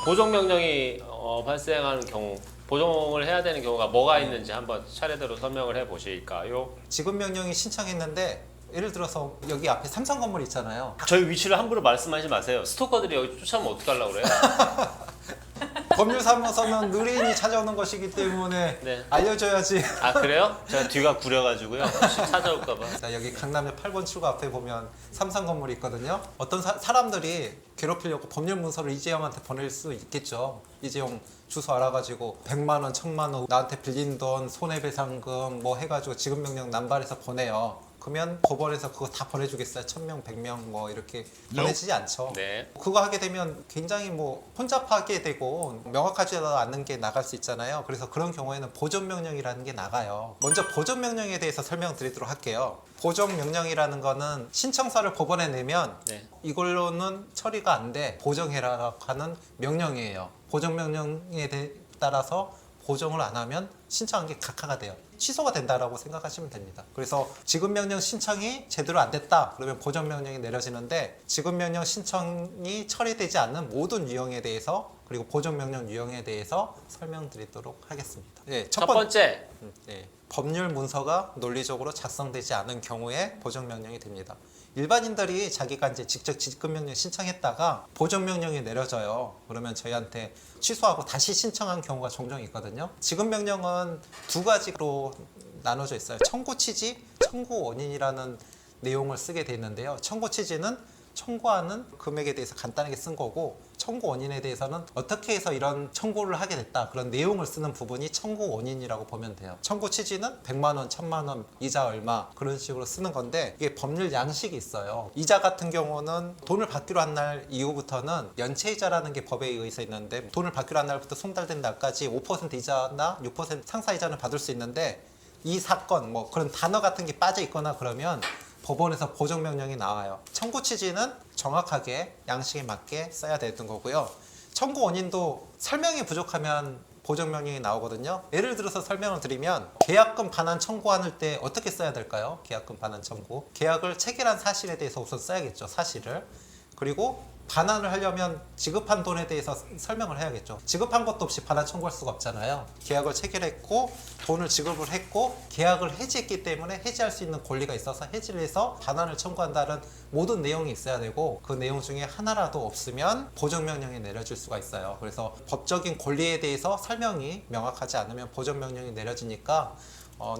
보정 명령이 발생하는 경우, 보정을 해야 되는 경우가 뭐가 있는지 한번 차례대로 설명을 해 보실까요? 지급 명령이 신청했는데 예를 들어서 여기 앞에 삼성 건물 있잖아요. 저희 위치를 함부로 말씀하지 마세요. 스토커들이 여기 쫓아오면 어떡하려고 그래요? 법률사무소는 의뢰인이 찾아오는 것이기 때문에 네. 알려줘야지. 아 그래요? 제가 뒤가 구려가지고요. 혹시 찾아올까봐. 자, 여기 강남역 8번 출구 앞에 보면 삼성 건물이 있거든요. 어떤 사람들이 괴롭히려고 법률 문서를 이재용한테 보낼 수 있겠죠. 이재용 주소 알아가지고 100만 원, 1000만 원 나한테 빌린 돈, 손해배상금 뭐 해가지고 지급명령 남발해서 보내요. 그러면 법원에서 그거 다 보내주겠어요? 1000명, 100명 뭐 이렇게 보내지지 않죠. 네. 그거 하게 되면 굉장히 뭐 혼잡하게 되고 명확하지 않은 게 나갈 수 있잖아요. 그래서 그런 경우에는 보존명령이라는 게 나가요. 먼저 보존명령에 대해서 설명드리도록 할게요. 보존명령이라는 거는 신청서를 법원에 내면 네. 이걸로는 처리가 안 돼. 보정해라라고 하는 명령이에요. 보정명령에 따라서 보정을 안 하면 신청한 게 각하가 돼요. 취소가 된다라고 생각하시면 됩니다. 그래서 지급명령 신청이 제대로 안 됐다 그러면 보정명령이 내려지는데 지급명령 신청이 처리되지 않는 모든 유형에 대해서 그리고 보정명령 유형에 대해서 설명드리도록 하겠습니다. 네, 첫 번째. 네, 법률 문서가 논리적으로 작성되지 않은 경우에 보정명령이 됩니다. 일반인들이 자기가 이제 직접 지급명령 신청했다가 보정명령이 내려져요. 그러면 저희한테 취소하고 다시 신청한 경우가 종종 있거든요. 지급명령은 두 가지로 나눠져 있어요. 청구 취지, 청구 원인이라는 내용을 쓰게 돼 있는데요. 청구 취지는 청구하는 금액에 대해서 간단하게 쓴 거고 청구 원인에 대해서는 어떻게 해서 이런 청구를 하게 됐다 그런 내용을 쓰는 부분이 청구 원인이라고 보면 돼요. 청구 취지는 100만 원, 1000만 원, 이자 얼마 그런 식으로 쓰는 건데 이게 법률 양식이 있어요. 이자 같은 경우는 돈을 받기로 한 날 이후부터는 연체이자라는 게 법에 의해서 있는데 돈을 받기로 한 날부터 송달된 날까지 5% 이자나 6% 상사 이자는 받을 수 있는데 이 사건 뭐 그런 단어 같은 게 빠져 있거나 그러면 법원에서 보정명령이 나와요. 청구 취지는 정확하게 양식에 맞게 써야 되는 거고요. 청구 원인도 설명이 부족하면 보정명령이 나오거든요. 예를 들어서 설명을 드리면 계약금 반환 청구할 때 어떻게 써야 될까요? 계약금 반환 청구. 계약을 체결한 사실에 대해서 우선 써야겠죠. 사실을. 그리고 반환을 하려면 지급한 돈에 대해서 설명을 해야겠죠. 지급한 것도 없이 반환 청구할 수가 없잖아요. 계약을 체결했고 돈을 지급을 했고 계약을 해지했기 때문에 해지할 수 있는 권리가 있어서 해지를 해서 반환을 청구한다는 모든 내용이 있어야 되고 그 내용 중에 하나라도 없으면 보정명령이 내려질 수가 있어요. 그래서 법적인 권리에 대해서 설명이 명확하지 않으면 보정명령이 내려지니까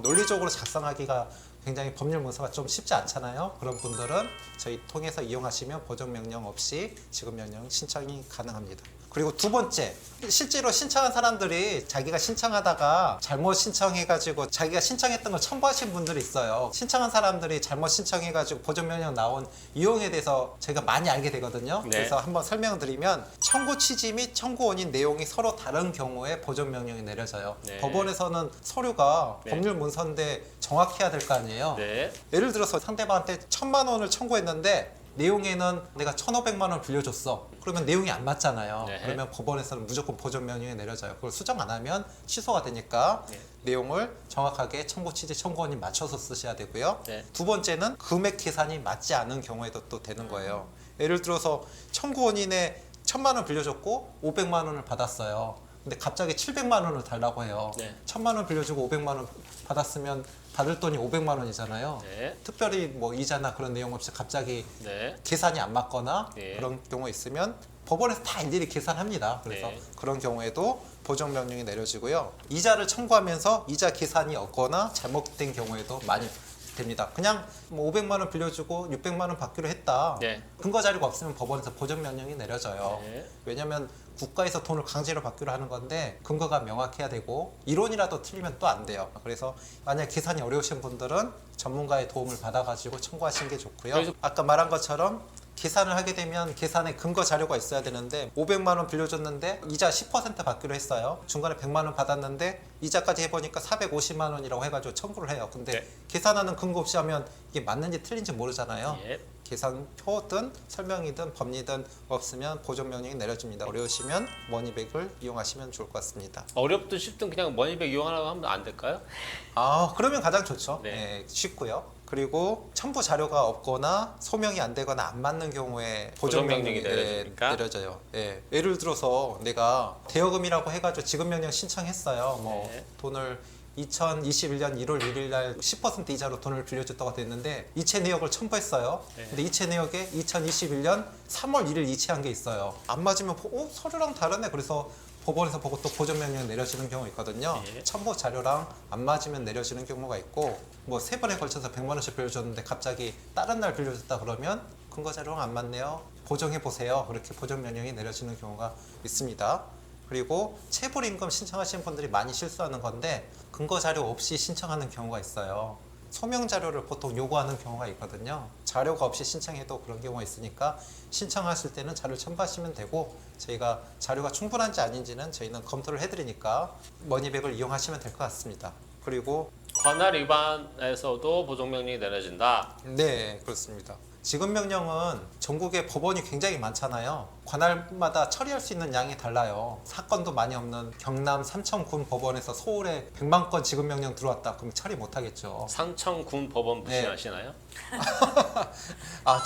논리적으로 작성하기가 굉장히 법률 문서가 좀 쉽지 않잖아요. 그런 분들은 저희 통해서 이용하시면 보정명령 없이 지급명령 신청이 가능합니다. 그리고 두 번째, 실제로 신청한 사람들이 자기가 신청하다가 잘못 신청해가지고 자기가 신청했던 걸 첨부하신 분들이 있어요. 신청한 사람들이 잘못 신청해가지고 보정명령 나온 유형에 대해서 제가 많이 알게 되거든요. 네. 그래서 한번 설명을 드리면 청구 취지 및 청구 원인 내용이 서로 다른 경우에 보정명령이 내려져요. 네. 법원에서는 서류가 네. 법률 문서인데 정확해야 될 거 아니에요. 네. 예를 들어서 상대방한테 1000만 원을 청구했는데 내용에는 내가 1500만 원 빌려줬어. 그러면 내용이 안 맞잖아요. 네. 그러면 법원에서는 무조건 보정명령이 내려져요. 그걸 수정 안 하면 취소가 되니까 네. 내용을 정확하게 청구 취지, 청구 원인 맞춰서 쓰셔야 되고요. 네. 두 번째는 금액 계산이 맞지 않은 경우에도 또 되는 거예요. 예를 들어서 청구 원인에 1000만 원 빌려줬고 500만 원을 받았어요. 근데 갑자기 700만 원을 달라고 해요. 네. 1000만 원 빌려주고 500만 원 받았으면 받을 돈이 500만 원이잖아요. 네. 특별히 뭐 이자나 그런 내용 없이 갑자기 네. 계산이 안 맞거나 네. 그런 경우 있으면 법원에서 다 일일이 계산합니다. 그래서 네. 그런 경우에도 보정명령이 내려지고요. 이자를 청구하면서 이자 계산이 없거나 잘못된 경우에도 많이 됩니다. 그냥 뭐 500만 원 빌려주고 600만 원 받기로 했다. 네. 근거 자료가 없으면 법원에서 보정명령이 내려져요. 네. 왜냐하면 국가에서 돈을 강제로 받기로 하는 건데 근거가 명확해야 되고 이론이라도 틀리면 또 안 돼요. 그래서 만약 계산이 어려우신 분들은 전문가의 도움을 받아가지고 청구하시는 게 좋고요. 그래서- 아까 말한 것처럼 계산을 하게 되면 계산에 근거 자료가 있어야 되는데 500만 원 빌려줬는데 이자 10% 받기로 했어요. 중간에 100만 원 받았는데 이자까지 해보니까 450만 원이라고 해가지고 청구를 해요. 근데 네. 계산하는 근거 없이 하면 이게 맞는지 틀린지 모르잖아요. 예. 계산표든 설명이든 법리든 없으면 보정명령이 내려집니다. 어려우시면 머니백을 이용하시면 좋을 것 같습니다. 어렵든 쉽든 그냥 머니백 이용하라고 하면 안 될까요? 그러면 가장 좋죠. 네. 네, 쉽고요. 그리고 첨부 자료가 없거나 소명이 안 되거나 안 맞는 경우에 보정명령이 보정명령이 내려집니까? 내려져요. 예. 예를 들어서 내가 대여금이라고 해가지고 지급명령 신청했어요. 뭐 네. 돈을 2021년 1월 1일 날 10% 이자로 돈을 빌려줬다고 됐는데 이체 내역을 첨부했어요. 네. 근데 이체 내역에 2021년 3월 1일 이체한 게 있어요. 안 맞으면 서류랑 다르네. 그래서 법원에서 보고 또 보정명령 내려지는 경우가 있거든요. 예. 첨부 자료랑 안 맞으면 내려지는 경우가 있고 뭐 3번에 걸쳐서 100만 원씩 빌려줬는데 갑자기 다른 날 빌려줬다 그러면 근거 자료랑 안 맞네요. 보정해 보세요. 그렇게 보정명령이 내려지는 경우가 있습니다. 그리고 체불임금 신청하시는 분들이 많이 실수하는 건데 근거 자료 없이 신청하는 경우가 있어요. 소명 자료를 보통 요구하는 경우가 있거든요. 자료가 없이 신청해도 그런 경우가 있으니까 신청하실 때는 자료를 첨부하시면 되고 저희가 자료가 충분한지 아닌지는 저희는 검토를 해드리니까 머니백을 이용하시면 될 것 같습니다. 그리고 관할 위반에서도 보정명령이 내려진다. 네, 그렇습니다. 지급명령은 전국에 법원이 굉장히 많잖아요. 관할마다 처리할 수 있는 양이 달라요. 사건도 많이 없는 경남 삼천군 법원에서 서울에 100만 건 지급명령 들어왔다. 그럼 처리 못 하겠죠. 상천군 법원 네. 무시하시나요?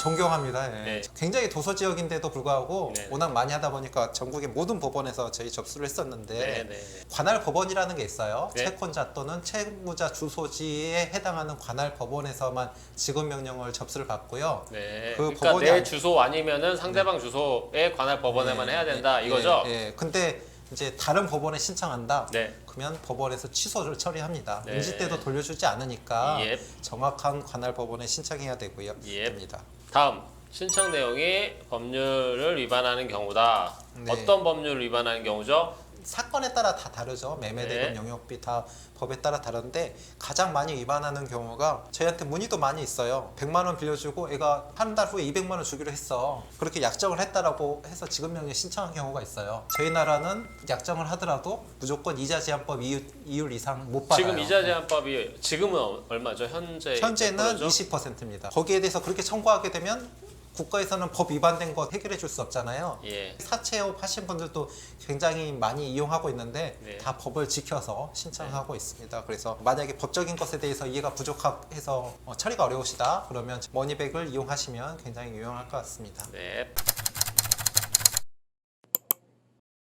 존경합니다. 예. 네. 굉장히 도서 지역인데도 불구하고 네. 워낙 많이 하다 보니까 전국의 모든 법원에서 저희 접수를 했었는데 네, 네. 관할 법원이라는 게 있어요. 네. 채권자 또는 채무자 주소지에 해당하는 관할 법원에서만 지급명령을 접수를 받고요. 네. 그 그러니까 법원이 내 아니- 주소 아니면은 상대방 주소에 관할 법원에만 해야 된다 이거죠? 예. 근데 이제 다른 법원에 신청한다. 네. 그러면 법원에서 취소를 처리합니다. 네. 인지 때도 돌려주지 않으니까 예. 정확한 관할 법원에 신청해야 되고요. 예. 됩니다. 다음 신청 내용이 법률을 위반하는 경우다. 네. 어떤 법률을 위반하는 경우죠? 사건에 따라 다 다르죠. 매매대금, 네. 영역비 다 법에 따라 다른데 가장 많이 위반하는 경우가 저희한테 문의도 많이 있어요. 100만 원 빌려주고 애가 한 달 후에 200만 원 주기로 했어. 그렇게 약정을 했다라고 해서 지급명령 신청한 경우가 있어요. 저희 나라는 약정을 하더라도 무조건 이자 제한법 이율 이상 못 받아요. 지금 이자 제한법이 지금은 얼마죠? 현재는 몇 프로죠? 20%입니다. 거기에 대해서 그렇게 청구하게 되면 국가에서는 법 위반된 거 해결해 줄 수 없잖아요. 예. 사채업 하신 분들도 굉장히 많이 이용하고 있는데 네. 다 법을 지켜서 신청하고 있습니다. 그래서 만약에 법적인 것에 대해서 이해가 부족해서 처리가 어려우시다 그러면 머니백을 이용하시면 굉장히 유용할 것 같습니다. 네.